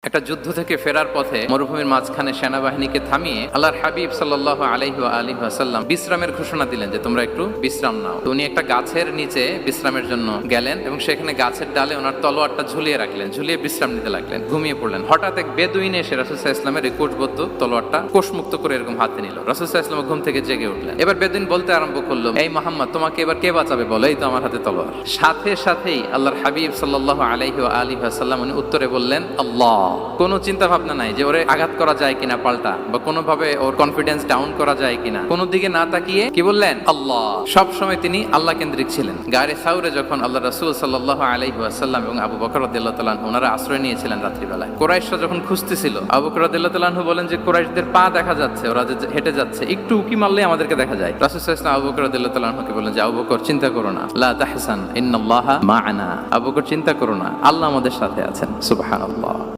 একটা যুদ্ধ থেকে ফেরার পথে মরুভূমির মাঝখানে সেনাবাহিনীকে থামিয়ে আল্লাহর হাবিব সাল্লাল্লাহু আলাইহি ওয়াসাল্লাম বিশ্রামের ঘোষণা দিলেন যে তোমরা একটু বিশ্রাম নাও। তো উনি একটা গাছের নিচে বিশ্রামের জন্য গেলেন এবং সেখানে গাছের ডালে ওনার তলোয়ারটা ঝুলিয়ে রাখলেন, ঝুলিয়ে বিশ্রাম নিতে লাগলেন, ঘুমিয়ে পড়লেন। হঠাৎ এক বেদুইন এসে রাসূল সাল্লাল্লাহু আলাইহি ওয়াসাল্লামের কোষবদ্ধ তলোয়ারটা কোষমুক্ত করে এরকম হাতে নিল। রাসূল সাল্লাল্লাহু আলাইহি ওয়াসাল্লাম ঘুম থেকে জেগে উঠলেন। এবার বেদুইন বলতে আরম্ভ করলো, এই মুহাম্মদ, তোমাকে এবার কে বাঁচাবে বলো, এই তো আমার হাতে তলোয়ার। সাথে সাথেই আল্লাহর হাবিব সাল্লাল্লাহু আলাইহি ওয়াসাল্লাম উনি উত্তরে বললেন, আল্লাহ। কোনো চিন্তা ভাবনা নাই যে ওরে আঘাত করা যায় কিনা পাল্টা, বা কোনোভাবে ওর কনফিডেন্স ডাউন করা যায় কিনা, কোনো দিকে না তাকিয়ে কি বললেন? আল্লাহ। সব সময় তিনি আল্লাহ কেন্দ্রিক ছিলেন। গারে সাউরে যখন আল্লাহ রাসূল সাল্লাল্লাহু আলাইহি ওয়াসাল্লাম এবং আবু বকর রাদিয়াল্লাহু তাআলা আনহু ওনারা আশ্রয় নিয়েছিলেন রাত্রিবেলায়, কুরাইশরা যখন খুঁজতেছিল, আবু বকর রাদিয়াল্লাহু তাআলা আনহু বলেন যে কুরাইশদের পা দেখা যাচ্ছে, ওরা যে হেঁটে যাচ্ছে, একটু উকি মারলেই আমাদেরকে দেখা যায়। রাসূল সাল্লাল্লাহু আলাইহি ওয়াসাল্লাম আবু বকর রাদিয়াল্লাহু তাআলা আনহুকে বলেন যে আবু বকর, চিন্তা করো না, লা তাহসান ইন্নাল্লাহা মা'ানা। আবু বকর, চিন্তা করো না, আল্লাহ আমাদের সাথে আছেন। সুবহানাল্লাহ।